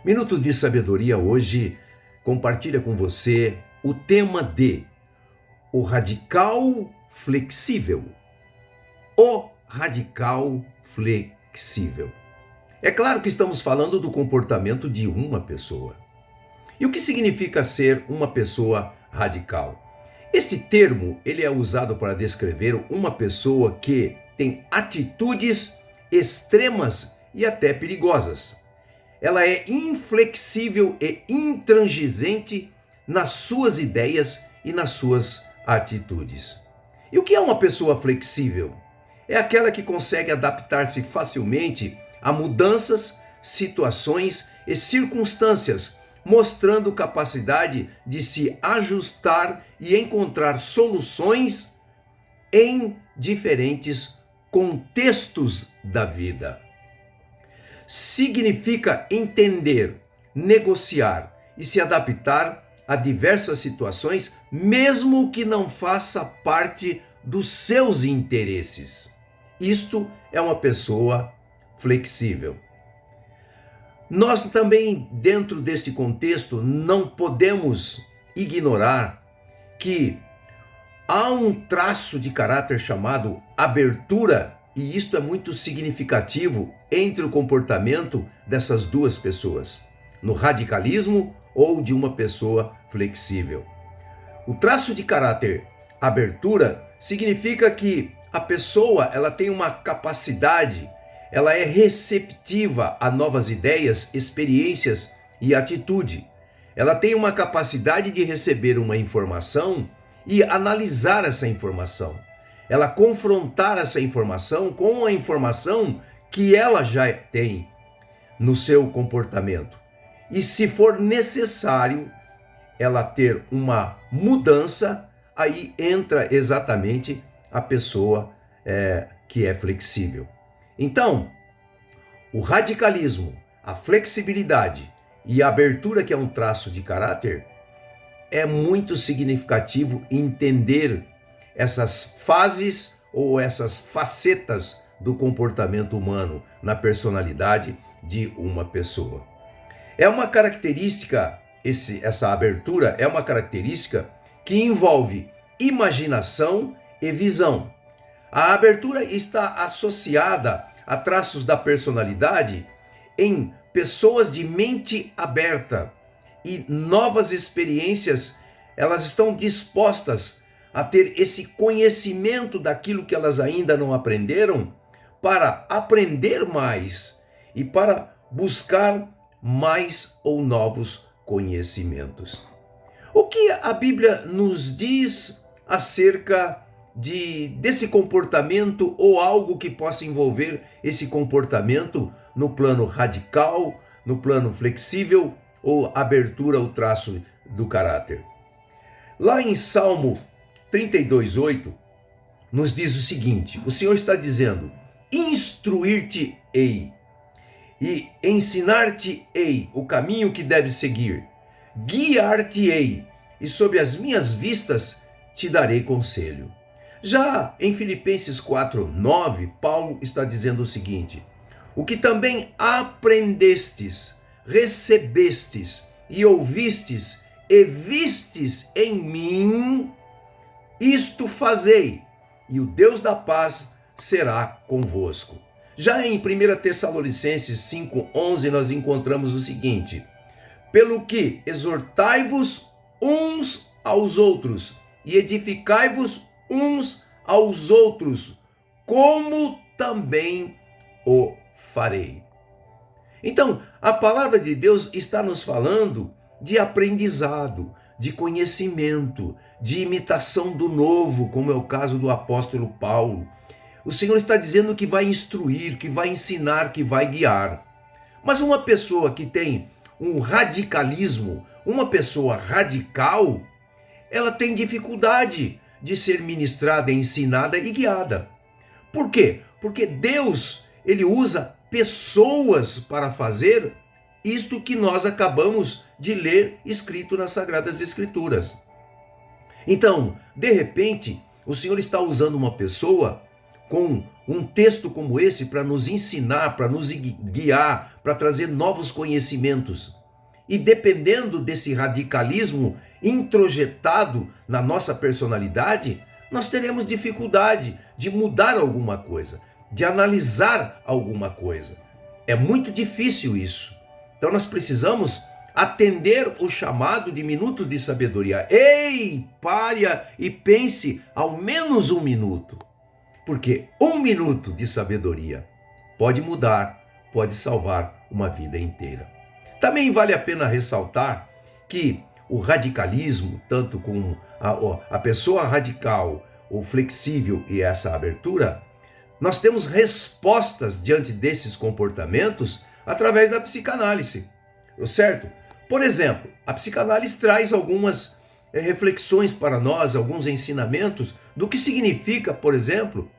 Minuto de Sabedoria hoje compartilha com você o tema de o radical flexível. O radical flexível. É claro que estamos falando do comportamento de uma pessoa. E o que significa ser uma pessoa radical? Este termo ele é usado para descrever uma pessoa que tem atitudes extremas e até perigosas. Ela é inflexível e intransigente nas suas ideias e nas suas atitudes. E o que é uma pessoa flexível? É aquela que consegue adaptar-se facilmente a mudanças, situações e circunstâncias, mostrando capacidade de se ajustar e encontrar soluções em diferentes contextos da vida. Significa entender, negociar e se adaptar a diversas situações, mesmo que não faça parte dos seus interesses. Isto é uma pessoa flexível. Nós também, dentro desse contexto, não podemos ignorar que há um traço de caráter chamado abertura, e isto é muito significativo entre o comportamento dessas duas pessoas, no radicalismo ou de uma pessoa flexível. O traço de caráter abertura significa que a pessoa ela tem uma capacidade, ela é receptiva a novas ideias, experiências e atitude. Ela tem uma capacidade de receber uma informação e analisar essa informação. Ela confrontar essa informação com a informação que ela já tem no seu comportamento. E se for necessário ela ter uma mudança, aí entra exatamente a pessoa que é flexível. Então, o radicalismo, a flexibilidade e a abertura, que é um traço de caráter, é muito significativo entender essas fases ou essas facetas do comportamento humano na personalidade de uma pessoa. É uma característica, essa abertura é uma característica que envolve imaginação e visão. A abertura está associada a traços da personalidade em pessoas de mente aberta e novas experiências, elas estão dispostas a ter esse conhecimento daquilo que elas ainda não aprenderam para aprender mais e para buscar mais ou novos conhecimentos. O que a Bíblia nos diz acerca desse comportamento ou algo que possa envolver esse comportamento no plano radical, no plano flexível ou abertura ao traço do caráter? Lá em Salmo 32:8 nos diz o seguinte: o Senhor está dizendo: instruir-te-ei e ensinar-te-ei o caminho que deves seguir, guiar-te-ei e sob as minhas vistas te darei conselho. Já em Filipenses 4:9, Paulo está dizendo o seguinte: o que também aprendestes, recebestes e ouvistes e vistes em mim, isto fazei, e o Deus da paz será convosco. Já em 1 Tessalonicenses 5:11 nós encontramos o seguinte: pelo que exortai-vos uns aos outros e edificai-vos uns aos outros, como também o farei. Então, a palavra de Deus está nos falando de aprendizado, de conhecimento, de imitação do novo, como é o caso do apóstolo Paulo. O Senhor está dizendo que vai instruir, que vai ensinar, que vai guiar. Mas uma pessoa que tem um radicalismo, uma pessoa radical, ela tem dificuldade de ser ministrada, ensinada e guiada. Por quê? Porque Deus, ele usa pessoas para fazer isto que nós acabamos de ler escrito nas Sagradas Escrituras. Então, de repente, o Senhor está usando uma pessoa com um texto como esse para nos ensinar, para nos guiar, para trazer novos conhecimentos. E dependendo desse radicalismo introjetado na nossa personalidade, nós teremos dificuldade de mudar alguma coisa, de analisar alguma coisa. É muito difícil isso. Então nós precisamos atender o chamado de minutos de sabedoria. Ei, pare e pense ao menos um minuto. Porque um minuto de sabedoria pode mudar, pode salvar uma vida inteira. Também vale a pena ressaltar que o radicalismo, tanto com a pessoa radical, o flexível e essa abertura, nós temos respostas diante desses comportamentos através da psicanálise, certo? Por exemplo, a psicanálise traz algumas reflexões para nós, alguns ensinamentos do que significa, por exemplo,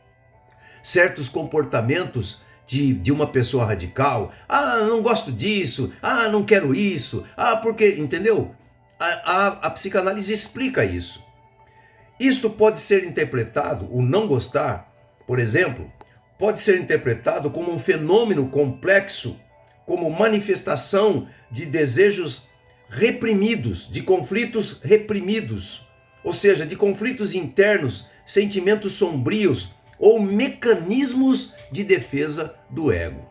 certos comportamentos de uma pessoa radical. Ah, não gosto disso. Ah, não quero isso. Ah, porque, entendeu? A psicanálise explica isso. Isto pode ser interpretado, o não gostar, por exemplo, pode ser interpretado como um fenômeno complexo, como manifestação de desejos reprimidos, de conflitos reprimidos, ou seja, de conflitos internos, sentimentos sombrios ou mecanismos de defesa do ego.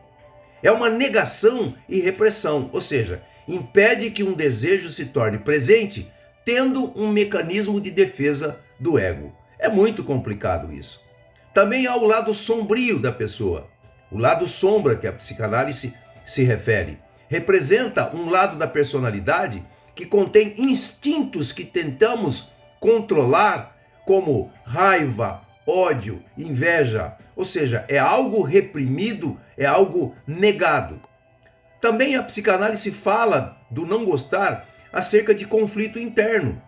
É uma negação e repressão, ou seja, impede que um desejo se torne presente tendo um mecanismo de defesa do ego. É muito complicado isso. Também há o lado sombrio da pessoa, o lado sombra que a psicanálise se refere. Representa um lado da personalidade que contém instintos que tentamos controlar, como raiva, ódio, inveja, ou seja, é algo reprimido, é algo negado. Também a psicanálise fala do não gostar acerca de conflito interno.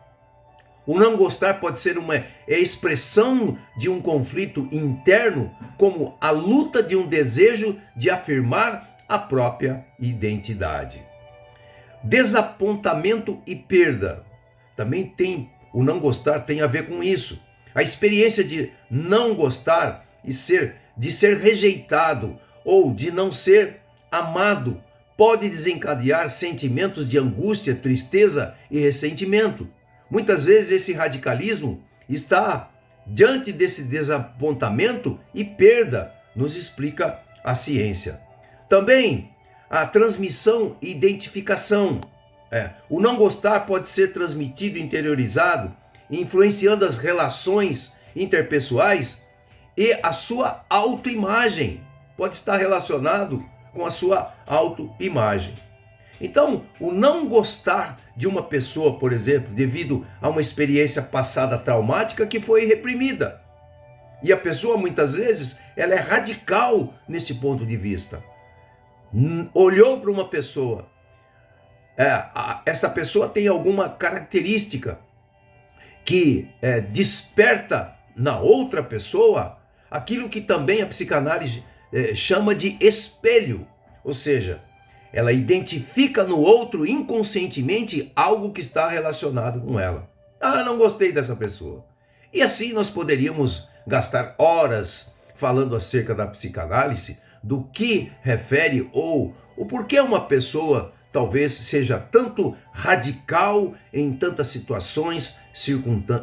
O não gostar pode ser uma expressão de um conflito interno, como a luta de um desejo de afirmar a própria identidade. Desapontamento e perda. Também o não gostar tem a ver com isso. A experiência de não gostar e de ser rejeitado ou de não ser amado pode desencadear sentimentos de angústia, tristeza e ressentimento. Muitas vezes esse radicalismo está diante desse desapontamento e perda, nos explica a ciência. Também a transmissão e identificação. O não gostar pode ser transmitido, interiorizado, influenciando as relações interpessoais e a sua autoimagem. Pode estar relacionado com a sua autoimagem. Então, o não gostar de uma pessoa, por exemplo, devido a uma experiência passada traumática que foi reprimida. E a pessoa, muitas vezes, ela é radical nesse ponto de vista. Olhou para uma pessoa, essa pessoa tem alguma característica que desperta na outra pessoa aquilo que também a psicanálise chama de espelho, ou seja, ela identifica no outro inconscientemente algo que está relacionado com ela. Ah, não gostei dessa pessoa. E assim nós poderíamos gastar horas falando acerca da psicanálise, do que refere ou o porquê uma pessoa talvez seja tanto radical em tantas situações,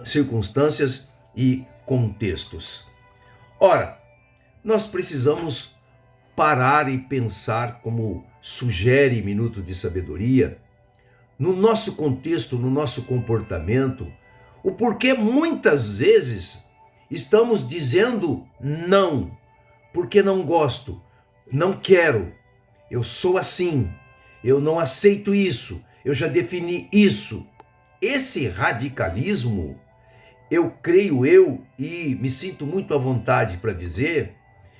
circunstâncias e contextos. Ora, nós precisamos parar e pensar, como sugere Minuto de Sabedoria, no nosso contexto, no nosso comportamento, o porquê muitas vezes estamos dizendo não, porque não gosto, não quero, eu sou assim, eu não aceito isso, eu já defini isso. Esse radicalismo, eu creio e me sinto muito à vontade para dizer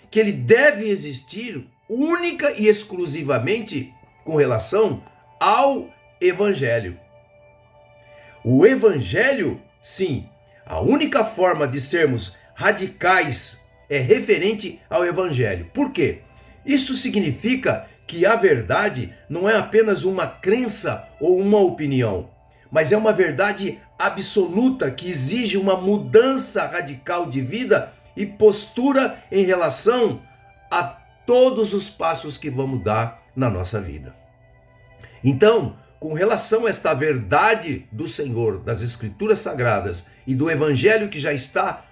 que ele deve existir única e exclusivamente com relação ao Evangelho. O Evangelho, sim, a única forma de sermos radicais é referente ao Evangelho. Por quê? Isso significa que a verdade não é apenas uma crença ou uma opinião, mas é uma verdade absoluta que exige uma mudança radical de vida e postura em relação a todos os passos que vamos dar na nossa vida. Então, com relação a esta verdade do Senhor, das Escrituras Sagradas e do Evangelho que já está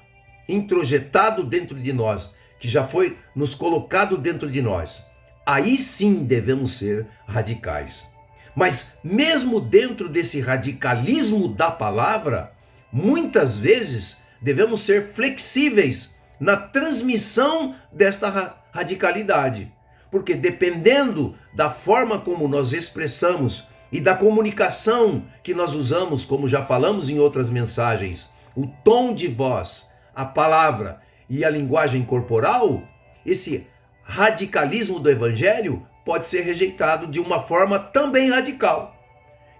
introjetado dentro de nós, que já foi nos colocado dentro de nós, aí sim devemos ser radicais. Mas mesmo dentro desse radicalismo da palavra, muitas vezes devemos ser flexíveis na transmissão desta radicalidade. Porque dependendo da forma como nós expressamos e da comunicação que nós usamos, como já falamos em outras mensagens, o tom de voz, a palavra e a linguagem corporal, esse radicalismo do evangelho pode ser rejeitado de uma forma também radical.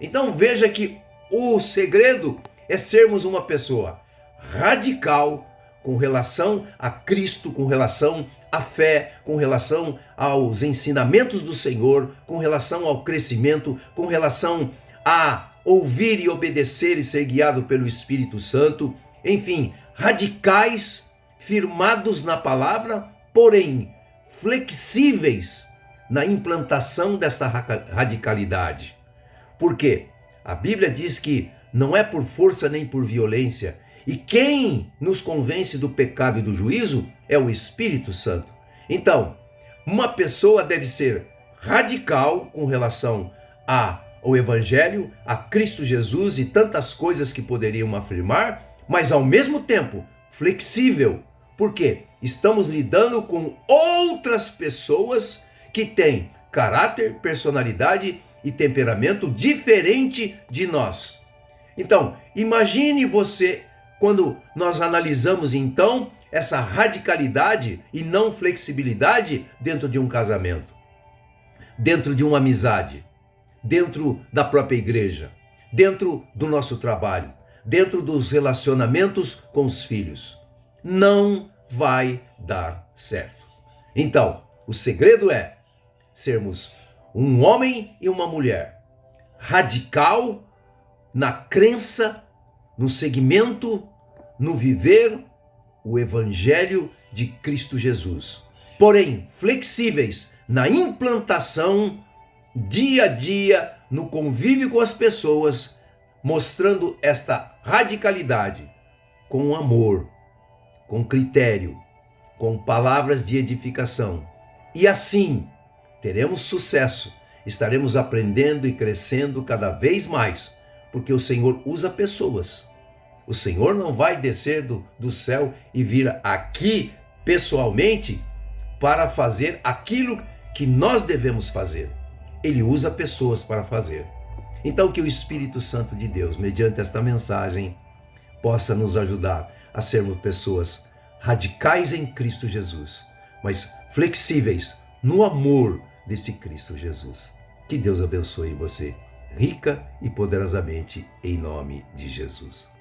Então veja que o segredo é sermos uma pessoa radical com relação a Cristo, com relação à fé, com relação aos ensinamentos do Senhor, com relação ao crescimento, com relação a ouvir e obedecer e ser guiado pelo Espírito Santo. Enfim, radicais, firmados na palavra, porém flexíveis na implantação desta radicalidade. Por quê? A Bíblia diz que não é por força nem por violência, e quem nos convence do pecado e do juízo é o Espírito Santo. Então, uma pessoa deve ser radical com relação ao Evangelho, a Cristo Jesus e tantas coisas que poderiam afirmar, mas ao mesmo tempo flexível. Por quê? Estamos lidando com outras pessoas que têm caráter, personalidade e temperamento diferente de nós. Então, imagine você, quando nós analisamos então essa radicalidade e não flexibilidade dentro de um casamento, dentro de uma amizade, dentro da própria igreja, dentro do nosso trabalho, dentro dos relacionamentos com os filhos. Não vai dar certo. Então, o segredo é sermos um homem e uma mulher radical na crença, no seguimento, no viver o Evangelho de Cristo Jesus. Porém, flexíveis na implantação dia a dia, no convívio com as pessoas, mostrando esta radicalidade com amor, com critério, com palavras de edificação. E assim teremos sucesso, estaremos aprendendo e crescendo cada vez mais, porque o Senhor usa pessoas. O Senhor não vai descer do céu e vir aqui pessoalmente para fazer aquilo que nós devemos fazer. Ele usa pessoas para fazer. Então que o Espírito Santo de Deus, mediante esta mensagem, possa nos ajudar a sermos pessoas radicais em Cristo Jesus, mas flexíveis no amor desse Cristo Jesus. Que Deus abençoe você, rica e poderosamente, em nome de Jesus.